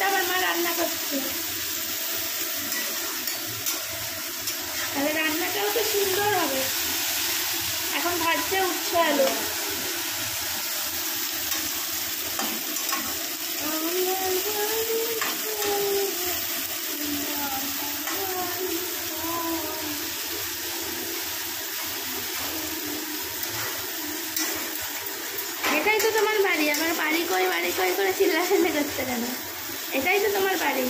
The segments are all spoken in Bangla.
মধ্যে আমার মা রান্না করছে, তাহলে রান্নাটাও তো সুন্দর হবে। এখন ভাজছে উচ্ছে আলু। এটাই তো তোমার বাড়ি, আমার বাড়ি কই বাড়ি কই করে চিল্লাচিল্লি করতে কেন? এটাই তো তোমার বাড়ি।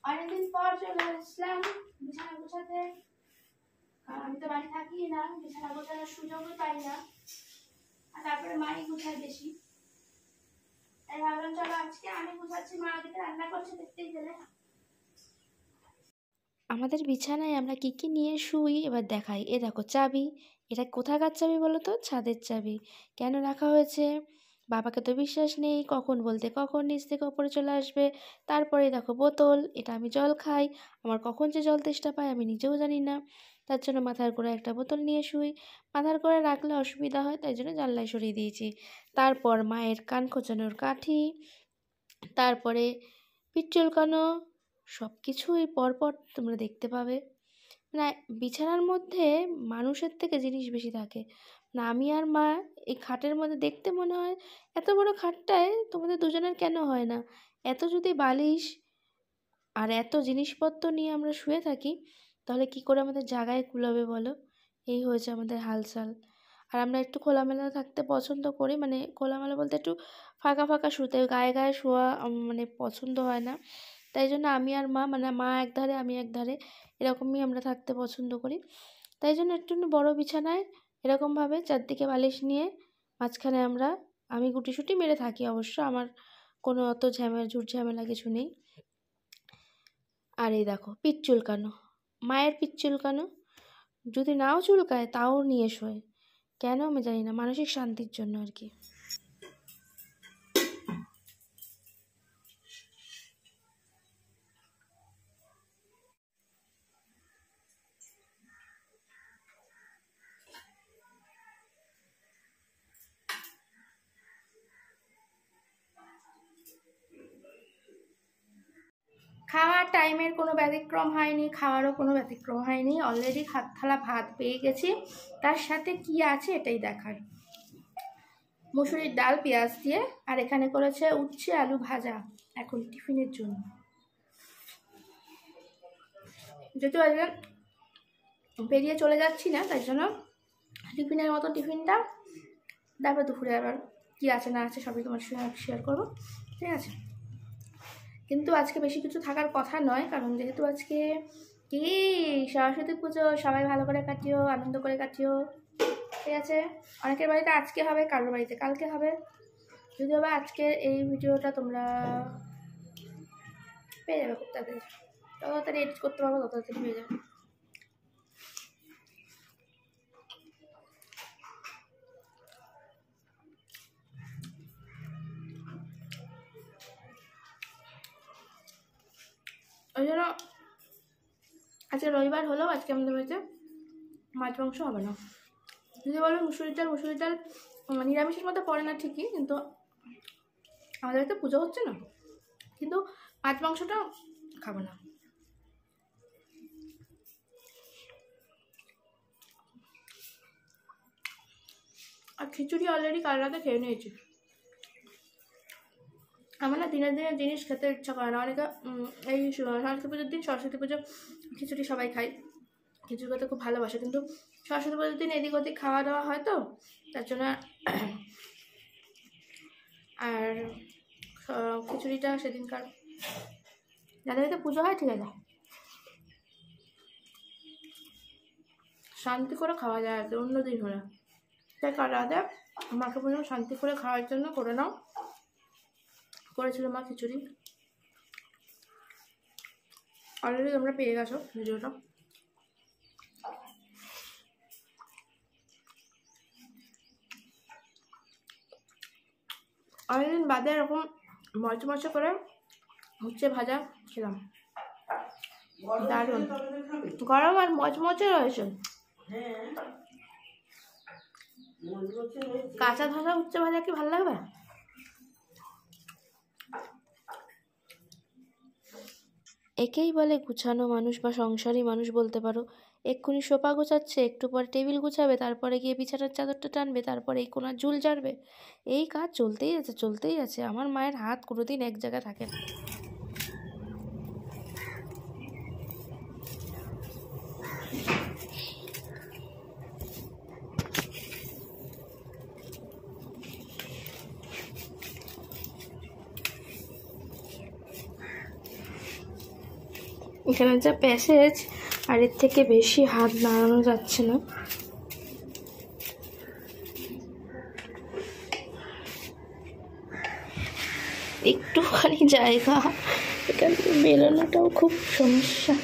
অনেকদিন পর চলে আসলাম বিছানা গোছাতে। আমি তো বাড়ি থাকি না, বিছানা গোছানোর সুযোগও পাই না, আর তারপরে মাই গোছায় বেশি। তাই ভাবলাম চলো আজকে আমি গোছাচ্ছি, মা ওদিকে রান্না করছে, দেখতেই গেলে। আমাদের বিছানায় আমরা কি কি নিয়ে শুই এবার দেখাই। এ দেখো চাবি, এটা কোথাকার চাবি বলো তো? ছাদের চাবি। কেন রাখা হয়েছে? বাবাকে তো বিশ্বাস নেই, কখন বলতে কখন নিচ থেকে ওপরে চলে আসবে। তারপরে দেখো বোতল, এটা আমি জল খাই, আমার কখন যে জল তেষ্টা পায় আমি নিজেও জানি না। তার জন্য মাথার গোড়ায় একটা বোতল নিয়ে শুই। মাথার গোড়ায় রাখলে অসুবিধা হয়, তাই জন্য জানলায় সরিয়ে দিয়েছি। তারপর মায়ের কান খোঁচানোর কাঠি, তারপরে পিঠ চুলকানো, সব কিছুই পরপর তোমরা দেখতে পাবে। না, বিছানার মধ্যে মানুষের থেকে জিনিস বেশি থাকে না। আমি আর মা এই খাটের মধ্যে দেখতে মনে হয় এত বড় খাটটায় তোমাদের দুজনের কেন হয় না? এত যদি বালিশ আর এত জিনিসপত্র নিয়ে আমরা শুয়ে থাকি, তাহলে কি করে আমাদের জায়গায় কুলাবে বলো? এই হয়েছে আমাদের হালচাল। আর আমরা একটু খোলামেলা থাকতে পছন্দ করি, মানে খোলামেলা বলতে একটু ফাঁকা ফাঁকা শুতে, গায়ে গায়ে শোয়া মানে পছন্দ হয় না। তাই জন্য আমি আর মা, মানে মা এক ধারে আমি এক ধারে, এরকমই আমরা থাকতে পছন্দ করি। তাই জন্য একটু বড় বিছানায় এরকমভাবে চারদিকে বালিশ নিয়ে মাঝখানে আমি গুটিসুটি মেরে থাকি। অবশ্য আমার কোনো অত ঝুট ঝামেলা কিছু নেই। আর এই দেখো পিঠ চুলকানো, মায়ের পিঠ চুলকানো, যদি নাও চুলকায় তাও নিয়ে শোয়। কেন আমি জানি না, মানসিক শান্তির জন্য আর কি। খাওয়ার টাইমের কোনো ব্যতিক্রম হয়নি, খাওয়ারও কোনো ব্যতিক্রম হয়নি। অলরেডি হাত থালা ভাত পেয়ে গেছি, তার সাথে কি আছে এটাই দেখার। মুসুরির ডাল পেঁয়াজ দিয়ে, আর এখানে করেছে উচ্ছে আলু ভাজা এখন টিফিনের জন্য। যেহেতু আজকে বেরিয়ে চলে যাচ্ছি না, তাই জন্য টিফিনের মতো টিফিনটা, তারপর দুপুরে আবার কী আছে না আছে সবই তোমার শেয়ার করবো, ঠিক আছে? কিন্তু আজকে বেশি কিছু থাকার কথা নয়, কারণ যেহেতু আজকে কি সরস্বতী পুজো, সবাই ভালো করে কাটিও, আনন্দ করে কাটিও, ঠিক আছে? অনেকের বাড়িতে আজকে হবে, কারোর বাড়িতে কালকে হবে। যদিও বা আজকে এই ভিডিওটা তোমরা পেয়ে যাবে খুব তাড়াতাড়ি, তত তাড়াতাড়ি এডিট করতে পারবো, তত তাড়াতাড়ি পেয়ে যাবে। ওই জন্য আজকে রবিবার হলেও আজকে আমাদের বাড়িতে মাছ মাংস হবে না। যদি বলো মুসুরির ডাল নিরামিষের মধ্যে পড়ে না ঠিকই, কিন্তু আমাদের বাড়িতে পুজো হচ্ছে না, কিন্তু মাছ মাংসটা খাবো না। আর খিচুড়ি অলরেডি কাল রাতে খেয়ে নিয়েছি। আমার না দিনের দিনের জিনিস খেতে ইচ্ছা করে না। অনেকে এই সরস্বতী পুজোর দিন, সরস্বতী পুজো খিচুড়ি সবাই খায়, খিচুড়ি খেতে খুব ভালোবাসে, কিন্তু সরস্বতী পুজোর দিন এদিক ওদিক খাওয়া দাওয়া হয় তো, তার জন্য। আর খিচুড়িটা সেদিনকার যাদের বাড়িতে পুজো হয়, ঠিক আছে, শান্তি করে খাওয়া যায় আর কি, অন্য দিন হলে। তাই কাল রাতে মাকে বললাম শান্তি করে খাওয়ার জন্য করে নাও, করেছিল মা খিচুড়ি। অলরেডি তোমরা পেয়ে গেছো ভিডিওটা। দিন বাদে এরকম মচমচে করে উচ্ছে ভাজা খেলাম, দারুণ গরম আর মচমচে রয়েছে। কাঁচা ভাজা উচ্ছে ভাজা কি ভালো লাগবে? একেই বলে গুছানো মানুষ বা সংসারী মানুষ বলতে পারো। এক্ষুনি সোফা গোছাচ্ছে, একটু পরে টেবিল গুছাবে, তারপরে গিয়ে বিছানার চাদরটা টানবে, তারপরে এই কোনার ঝুল ঝাড়বে। এই কাজ চলতেই আছে চলতেই আছে। আমার মায়ের হাত কোনোদিন এক জায়গায় থাকে না। এখানে যা প্যাসেজ, আর এর থেকে বেশি হাত নাড়ানো যাচ্ছে না। একটুখানি জায়গা, এখান থেকে বেরোনোটাও খুব সমস্যা।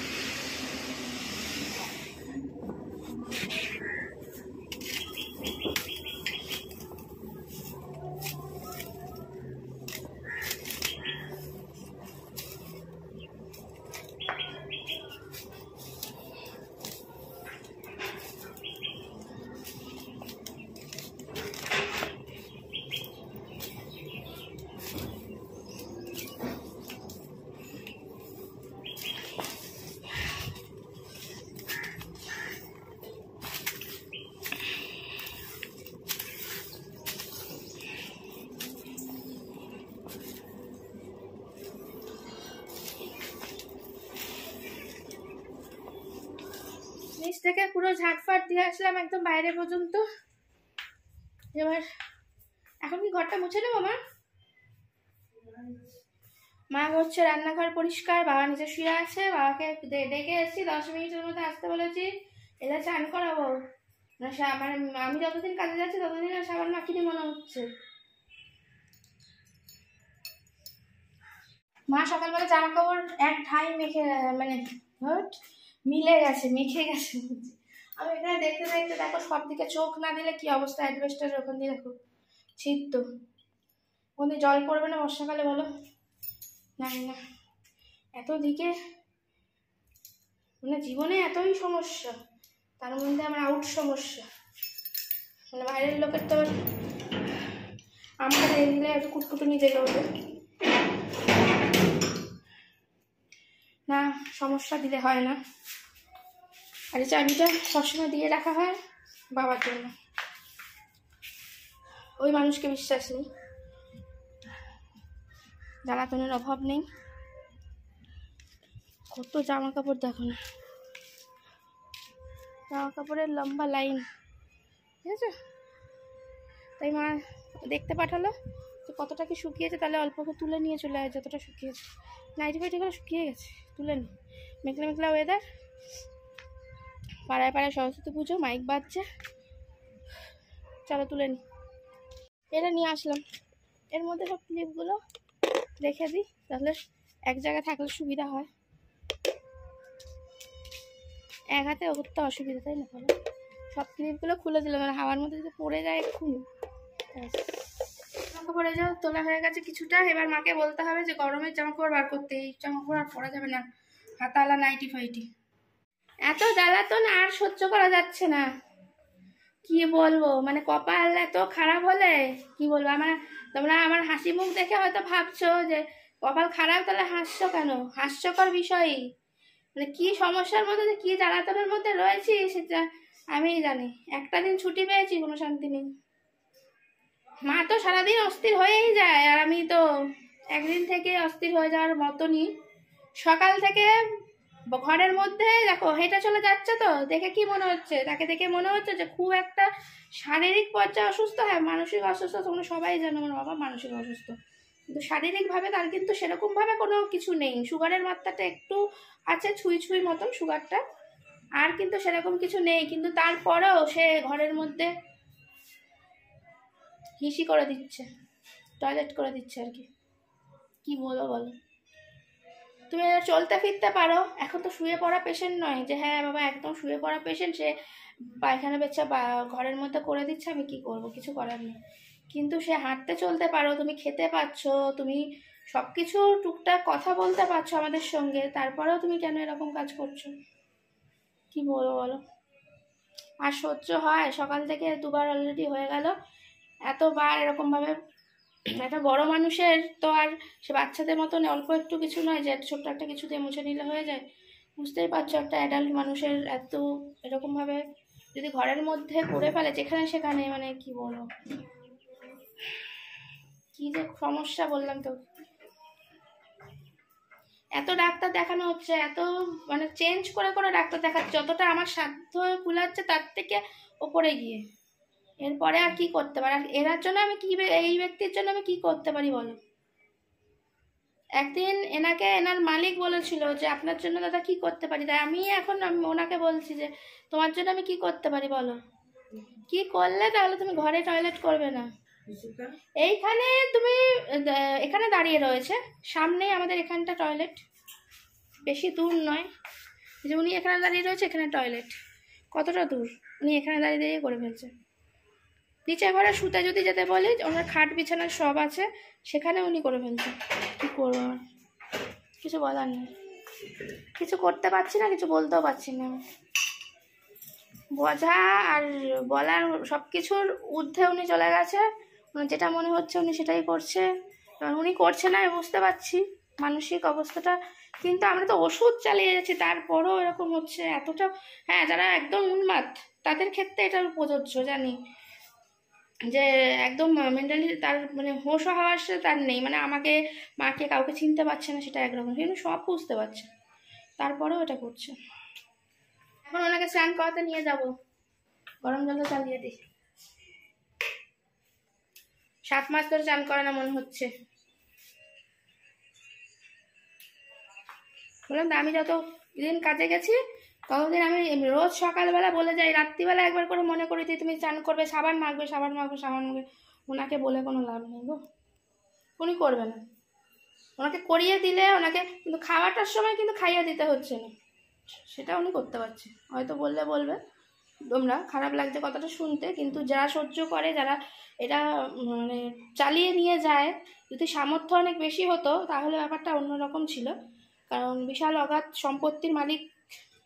নিচ থেকে পুরো ঝাটফাট দিয়ে আসলাম একদম বাইরে পর্যন্ত। এবার এখন কি ঘরটা মুছে নেবো? মা হচ্ছে রান্নাঘর পরিষ্কার, বাবা নিচে শুয়ে আছে। বাবাকে ডেকে এসেছি, 10 মিনিটের মধ্যে আসতে বলেছি। এদের চান করাবো না, মানে আমি যতদিন কাজে যাচ্ছি ততদিন সাবান মাখিনি মনে হচ্ছে। মা সকালবেলা জামা কাপড় এক ঠাই মেখে মানে মিলে গেছে, মেখে গেছে। আমি এখানে দেখতে দেখতে দেখো সব দিকে চোখ না দিলে কি অবস্থা। অ্যাডভেস্টারের ওখান দিয়ে দেখো শীত, তো ওখানে জল পড়বে না বর্ষাকালে বলো? জানি না, এত দিকে মানে জীবনে এতই সমস্যা, তার মধ্যে আমার আউট সমস্যা। মানে বাইরের লোকের তো আমরা দিয়ে দিলে একটু কুটকুটুনি জেগে ওঠে না, সমস্যা দিলে হয় না। আর এই চাবিটা সবসময় দিয়ে রাখা হয় বাবার জন্য। ওই মানুষকে বিশ্বাস নেই, জ্বালাতনের অভাব নেই। কত জামা কাপড় দেখো না, জামা কাপড়ের লম্বা লাইন, ঠিক আছে? তাই মা দেখতে পাঠালো যে কতটা কি শুকিয়েছে, তাহলে অল্প তুলে নিয়ে চলে যায়। যতটা শুকিয়েছে নাইটি ফাইটিগুলো শুকিয়ে গেছে, তুলে নি। মেঘলা মেঘলা ওয়েদার, পাড়ায় পাড়ায় সরস্বতী পুজো, মাইক বাজছে, চলো তুলে নি। এটা নিয়ে আসলাম, এর মধ্যে সব ক্লিপগুলো রেখে দিই, তাহলে এক জায়গায় থাকলে সুবিধা হয়। এক হাতে করতে অসুবিধা, তাই না? বলো, সব ক্লিপগুলো খুলে দিলাম, মানে হাওয়ার মধ্যে যদি পড়ে যায় এক্ষুনি। জামা কাপড়ে যাও তোলা হয়ে গেছে কিছুটা। এবার মাকে বলতে হবে যে গরমের জামা কাপড় বার করতে, এই জামা কাপড় আর পরা যাবে না, হাতাওয়ালা নাইটি ফাইটি। এত জ্বালাতন আর সহ্য করা যাচ্ছে না, কি বলবো। মানে কপাল এত খারাপ হলে কি বলবো। তোমরা আমার হাসি মুখ দেখে হয়তো ভাবছো যে কপাল খারাপ, তাহলে হাসছো কেন? হাস্যকর বিষয়ই, মানে কি সমস্যার মধ্যে, কি জ্বালাতনের মধ্যে রয়েছি সেটা আমিই জানি। একটা দিন ছুটি পেয়েছি, কোনো শান্তি নেই। মা তো সারাদিন অস্থির হয়েই যায়, আর আমি তো একদিন থেকে অস্থির হয়ে যাওয়ার মতনই। সকাল থেকে ঘরের মধ্যে দেখো হেঁটে চলে যাচ্ছে, তো দেখে কি মনে হচ্ছে? তাকে দেখে মনে হচ্ছে যে খুব একটা শারীরিক পর্যায়ে অসুস্থ। হ্যাঁ, মানসিক অসুস্থ তোমরা সবাই জানো, আমার বাবা মানসিক অসুস্থ, কিন্তু শারীরিকভাবে তার কিন্তু সেরকমভাবে কোনো কিছু নেই। সুগারের মাত্রাটা একটু আছে, ছুঁই মতন সুগারটা, আর কিন্তু সেরকম কিছু নেই। কিন্তু তারপরেও সে ঘরের মধ্যে হিসি করে দিচ্ছে, টয়লেট করে দিচ্ছে আর কি বলো বলো। তুমি চলতে ফিরতে পারো, এখন তো শুয়ে পড়া পেশেন্ট নয় যে হ্যাঁ বাবা একদম শুয়ে পড়া পেশেন্ট, সে পায়খানা বেচা বা ঘরের মধ্যে করে দিচ্ছে, আমি কি করব? কিছু করার নেই। কিন্তু সে হাঁটতে চলতে পারো, তুমি খেতে পাচ্ছো, তুমি সব কিছু টুকটাক কথা বলতে পারছো আমাদের সঙ্গে, তারপরেও তুমি কেন এরকম কাজ করছো? কি বলবো বলো? আর সহ্য হয়? সকাল থেকে দুবার অলরেডি হয়ে গেল, এতবার এরকমভাবে। একটা বড় মানুষের তো আর সে বাচ্চাদের মতন অল্প একটু কিছু নয় যে ছোট্ট একটা কিছু দিয়ে মুছে নিলে হয়ে যায়। বুঝতেই পারছো, একটা অ্যাডাল্ট মানুষের এত এরকমভাবে যদি ঘরের মধ্যে করে ফেলে যেখানে সেখানে, মানে কি বলবো, কি যে সমস্যা বললাম তো। এত ডাক্তার দেখানো হচ্ছে, এত মানে চেঞ্জ করে করে ডাক্তার দেখাচ্ছে, যতটা আমার সাধ্য কুলাচ্ছে তার থেকে ওপরে গিয়ে। এরপরে আর কি করতে পারি? আর এনার জন্য আমি কি, এই ব্যক্তির জন্য আমি কি করতে পারি বলো? একদিন এনাকে এনার মালিক বলেছিল যে আপনার জন্য দাদা কি করতে পারি, তাই আমি এখন ওনাকে বলছি যে তোমার জন্য আমি কি করতে পারি বলো। কি করলে তাহলে তুমি ঘরে টয়লেট করবে না? এইখানে তুমি এখানে দাঁড়িয়ে রয়েছে, সামনেই আমাদের এখানটা টয়লেট, বেশি দূর নয়। যে উনি এখানে দাঁড়িয়ে রয়েছে, এখানে টয়লেট, কতটা দূর, উনি এখানে দাঁড়িয়ে দাঁড়িয়ে করে ফেলছে। নিচে ঘরে শুতে যদি যেতে বলি, ওনার খাট বিছানা সব আছে, সেখানে উনি করে ফেলছে। কি করবো? কিছু বলার নেই, কিছু করতে পারছি না, কিছু বলতেও পারছি না। বোঝা আর বলার সব কিছুর ঊর্ধ্বে উনি চলে গেছে। যেটা মনে হচ্ছে উনি সেটাই করছে, উনি করছে না আমি বুঝতে পারছি মানসিক অবস্থাটা, কিন্তু আমরা তো ওষুধ চালিয়ে যাচ্ছি তারপরও এরকম হচ্ছে এতটা। হ্যাঁ, যারা একদম উন্মাদ তাদের ক্ষেত্রে এটা প্রযোজ্য জানি, যে একদম মেন্টালি তার মানে হোশ হওয়ার তার নেই, মানে আমাকে মাকে কাউকে চিনতে পারছে না, সেটা একরকম, কিন্তু সব বুঝতে পারছে, তারপরেও এটা করছে। এখন ওনাকে স্নান করাতে নিয়ে যাব, গরম জলটা চালিয়ে দিই। 7 মাস ধরে স্নান করে না মনে হচ্ছে। বললাম তো, আমি যত দিন কাজে গেছি ততদিন আমি রোজ সকালবেলা বলে যাই, রাত্রিবেলা একবার করে মনে করি যে তুমি স্নান করবে, সাবান মাখবে, সাবান মাখবে, সাবান মাখবে। ওনাকে বলে কোনো লাভ নেই গো, উনি করবে না। ওনাকে করিয়ে দিলে ওনাকে কিন্তু খাওয়াটার সময় কিন্তু খাইয়ে দিতে হচ্ছে না, সেটা উনি করতে পারছে। হয়তো বললে বলবে তোমরা, খারাপ লাগছে কথাটা শুনতে, কিন্তু যারা সহ্য করে, যারা এটা মানে চালিয়ে নিয়ে যায়, যদি সামর্থ্য অনেক বেশি হতো তাহলে ব্যাপারটা অন্যরকম ছিল। কারণ বিশাল অগাধ সম্পত্তির মালিক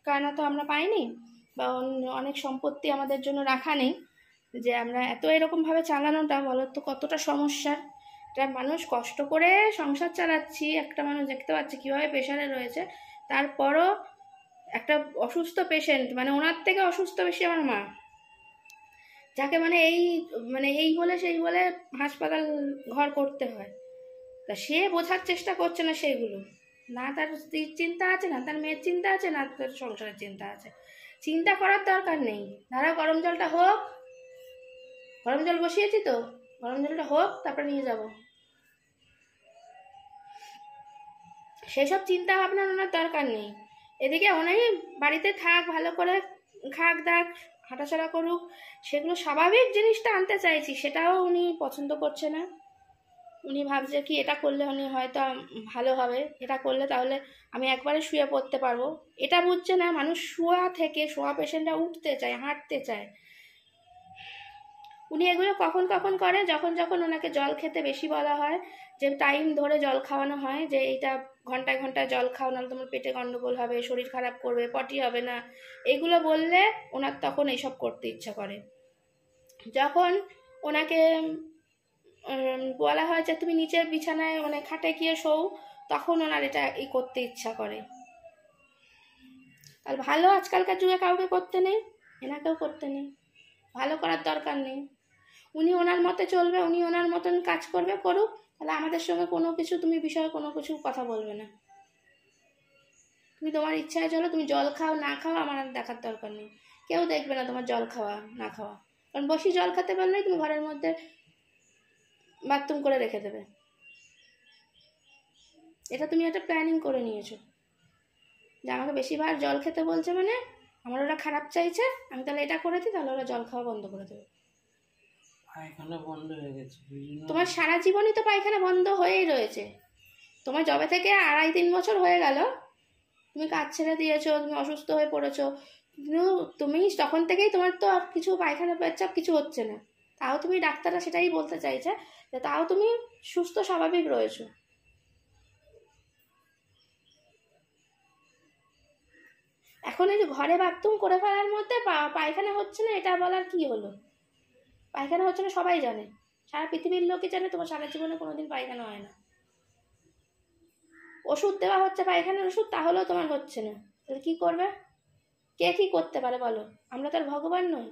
কারণে তো আমরা পাইনি, বা অনেক সম্পত্তি আমাদের জন্য রাখা নেই যে আমরা এত এরকমভাবে চালানোটা বলো তো কতটা সমস্যার। একটা মানুষ কষ্ট করে সংসার চালাচ্ছি, একটা মানুষ দেখতে পাচ্ছি কীভাবে প্রেশারে রয়েছে, তারপরও একটা অসুস্থ পেশেন্ট, মানে ওনার থেকে অসুস্থ বেশি আমার মা, যাকে মানে এই বলে সেই বলে হাসপাতাল ঘর করতে হয়, তা সে বোঝার চেষ্টা করছে না সেইগুলো। না তার স্ত্রীর চিন্তা আছে, না তার মেয়ের চিন্তা আছে, না তার সংসারের চিন্তা আছে। চিন্তা করার দরকার নেই, ধারা গরম জলটা হোক, গরম জল বসিয়েছি তো, গরম জলটা হোক তারপর নিয়ে যাব, সেসব চিন্তা ভাবনা ওনার দরকার নেই। এদিকে উনি বাড়িতে থাক, ভালো করে খাক দাক, হাঁটাচলা করুক, সেগুলো স্বাভাবিক জিনিসটা আনতে চাইছি, সেটাও উনি পছন্দ করছে না। উনি ভাবছে কি এটা করলে উনি হয়তো ভালো হবে, এটা করলে তাহলে আমি একবারে শুয়ে পড়তে পারবো, এটা বুঝছে না। মানুষ শোয়া পেশেন্টরা উঠতে চায়, হাঁটতে চায়। উনি এগুলো কখন কখন করে, যখন যখন ওনাকে জল খেতে বেশি বলা হয়, যে টাইম ধরে জল খাওয়ানো হয়, যে এইটা ঘন্টায় ঘন্টায় জল খাও, নাহলে তোমার পেটে গন্ডগোল হবে, শরীর খারাপ করবে, পটি হবে না, এইগুলো বললে ওনার তখন এইসব করতে ইচ্ছা করে। যখন ওনাকে বলা হয় যে তুমি নিচের বিছানায় মানে খাটে গিয়ে শোও, তখন ওনার এটা করতে ইচ্ছা করে। আর ভালো আজকালকার যুগে কাউকে করতে নেই, এনাকেও করতে নেই, ভালো করার দরকার নেই। উনি ওনার মতে চলবে, উনি ওনার মতন কাজ করবে, করুক, তাহলে আমাদের সঙ্গে কোনো কিছু তুমি বিষয়ে কোনো কিছু কথা বলবে না। তুমি তোমার ইচ্ছায় চলো, তুমি জল খাও না খাও আমার আর দেখার দরকার নেই, কেউ দেখবে না তোমার জল খাওয়া না খাওয়া। কারণ বসি জল খেতে পারলেই তুমি ঘরের মধ্যে বাথরুম করে রেখে দেবে, এটা তুমি একটা প্ল্যানিং করে নিয়েছো যে আমাকে বেশিবার জল খেতে বলছে, মানে আমার ওরা খারাপ চাইছে, আমি তাহলে এটা করে দিই, তাহলে ওরা জল খাওয়া বন্ধ করে দেবে। পায়খানা বন্ধ হয়ে গেছে, তোমার সারা জীবনই তো পায়খানা বন্ধ হয়েই রয়েছে। তোমার যবে থেকে 2.5-3 বছর হয়ে গেল তুমি কাজ ছেড়ে দিয়েছো, তুমি অসুস্থ হয়ে পড়েছো, কিন্তু তুমি তখন থেকেই তোমার তো আর কিছু পায়খানা পেচ্ছাপ কিছু হচ্ছে না। তাও তুমি, ডাক্তাররা সেটাই বলতে চাইছে যে তাও তুমি সুস্থ স্বাভাবিক রয়েছো। এখন এই যে ঘরে বাথরুম করে ফেলার মধ্যে পায়খানা হচ্ছে না, এটা বলার কি হলো? পায়খানা হচ্ছে না সবাই জানে, সারা পৃথিবীর লোকই জানে তোমার সারা জীবনে কোনোদিন পায়খানা হয় না। ওষুধ দেওয়া হচ্ছে পায়খানার ওষুধ, তাহলেও তোমার হচ্ছে না, তাহলে কি করবে? কে কি করতে পারে বলো? আমরা তো আর ভগবান নই।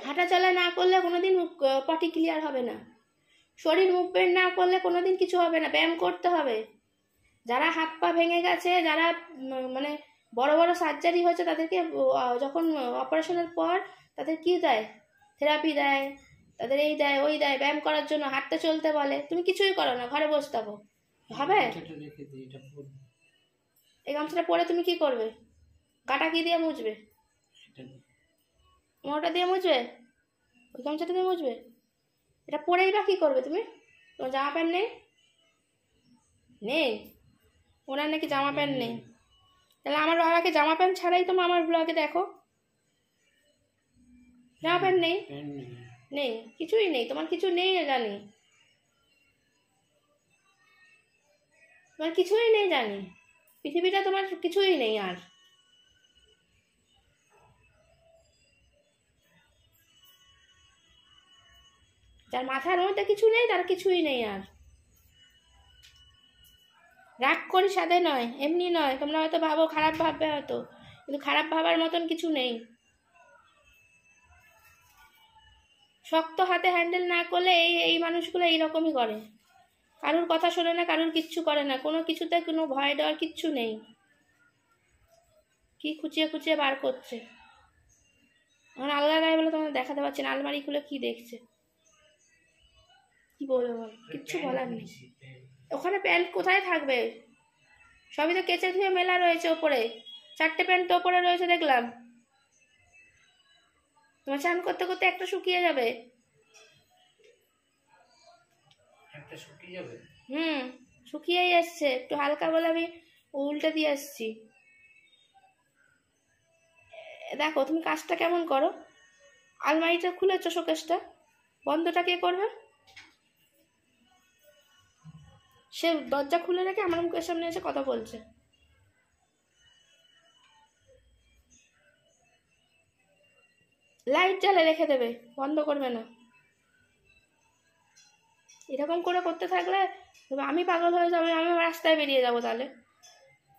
হাঁটা চলা না করলে কোনোদিন পটি ক্লিয়ার হবে না, শরীর মুভমেন্ট না করলে কোনোদিন কিছু হবে না, ব্যায়াম করতে হবে। যারা হাত পা ভেঙে গেছে, যারা মানে বড় বড় সার্জারি হয়েছে, তাদেরকে যখন অপারেশনের পর তাদের কি দেয়? থেরাপি দেয়, তাদের এই দেয় ওই দেয়, ব্যায়াম করার জন্য, হাঁটতে চলতে বলে। তুমি কিছুই করো না, ঘরে বসে থাকো, হবে? এই গামছাটা পরে তুমি কি করবে? গাটা কি দিয়ে মুছবে? মোটা দিয়ে মুছবে? ওই গামছাটা দিয়ে মুছবে? এটা পরেই বা কি করবে তুমি? তোমার জামা প্যান্ট নেই? নেই? ওনার নাকি জামা প্যান্ট নেই? তাহলে আমার বাবাকে জামা প্যান্ট ছাড়াই তোমার আমার ব্লগে দেখো, জামা প্যান্ট নেই, নেই, কিছুই নেই, তোমার কিছু নেই জানি, তোমার কিছুই নেই জানি, পৃথিবীটা তোমার কিছুই নেই। আর যার মাথার মধ্যে কিছু নেই তার কিছুই নেই। আর রাগ করি সাধে নয়, এমনি নয়, তোমরা হয়তো ভাবো খারাপ ভাববে হয়তো, কিন্তু খারাপ ভাবার মতন কিছু নেই। শক্ত হাতে হ্যান্ডেল না করলে এই মানুষগুলো এইরকমই করে, কারুর কথা শোনে না, কারুর কিচ্ছু করে না, কোনো কিছুতে কোনো ভয় ডর কিচ্ছু নেই। কি খুঁচিয়ে খুঁচিয়ে বার করছে, এখন আলগা গায়ে বলে তোমাদের দেখাতে পারছি না, আলমারি খুলে কি দেখছে, কি বলবো বল, কিচ্ছু বলার নেই। ওখানে প্যান্ট কোথায় থাকবে? সবই তো কেচে ধুয়ে মেলা রয়েছে ওপরে, 4টে প্যান্ট তো ওপরে রয়েছে দেখলাম। তোমার চান করতে করতে একটা শুকিয়ে যাবে। শুকিয়েই আসছে, একটু হালকা বলে আমি উল্টে দিয়ে আসছি। দেখো তুমি কাজটা কেমন করো, আলমারিটা খুলেছো, শোকেসটা বন্ধটা কে করবে? সে দরজা খুলে রেখে আমার মুখের সামনে এসে কথা বলছে। লাইট জ্বালে রেখে দেবে, বন্ধ করবে না। এরকম করে করতে থাকলে আমি পাগল হয়ে যাবো, আমি রাস্তায় বেরিয়ে যাবো, তাহলে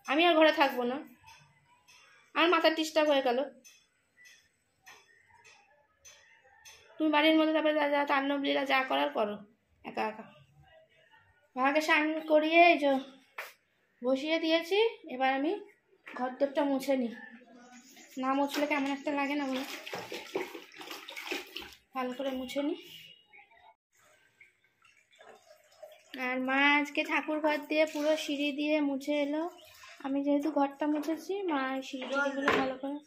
আমি আর ঘরে থাকবো না, আমার মাথার ডিস্টার্ব হয়ে গেল। তুমি বাড়ির মধ্যে তারপরে যা তাণ্ডব লীলা যা করার করো একা একা। বাবাকে স্নান করিয়ে এই যে বসিয়ে দিয়েছি, এবার আমি ঘর দরটা মুছে নিই, না মুছলে কেমন একটা লাগে না বলো, ভালো করে মুছে নিই। আর মা আজকে ঠাকুর ঘর দিয়ে পুরো সিঁড়ি দিয়ে মুছে এলো, আমি যেহেতু ঘরটা মুছেছি, মা সিঁড়িগুলো ভালো করে,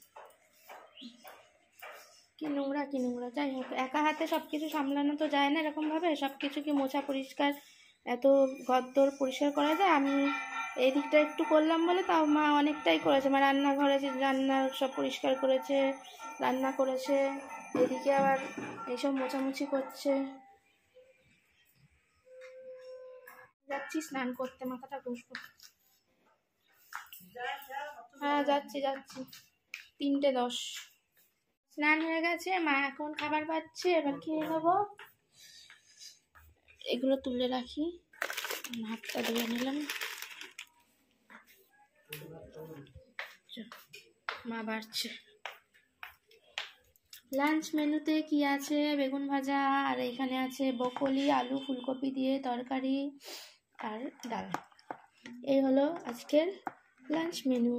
কি নোংরা কি নোংরা। যাই হোক, একা হাতে সব কিছু সামলানো তো যায় না এরকমভাবে, সব কিছু কি মোছা পরিষ্কার, এত ঘরদোর পরিষ্কার করা যায়? আমি এই দিকটা একটু করলাম বলে, তাও মা অনেকটাই করেছে। মা রান্নাঘরে যে রান্না সব পরিষ্কার করেছে, রান্না করেছে, এদিকে আবার এইসব মোছামুছি করছে। যাচ্ছি স্নান করতে, মাথাটা ঘষবো। হ্যাঁ যাচ্ছি 3:10। স্নান হয়ে গেছে, মা এখন খাবার পাচ্ছে, এবার খেয়ে নেবো। এগুলো তুলে রাখি, হাতটা ধুয়ে নিলাম। মা বাড়ছে। লাঞ্চ মেনুতে কি আছে? বেগুন ভাজা, আর এখানে আছে ব্রকলি, আলু, ফুলকপি দিয়ে তরকারি আর ডাল। এই হলো আজকের লাঞ্চ মেনু।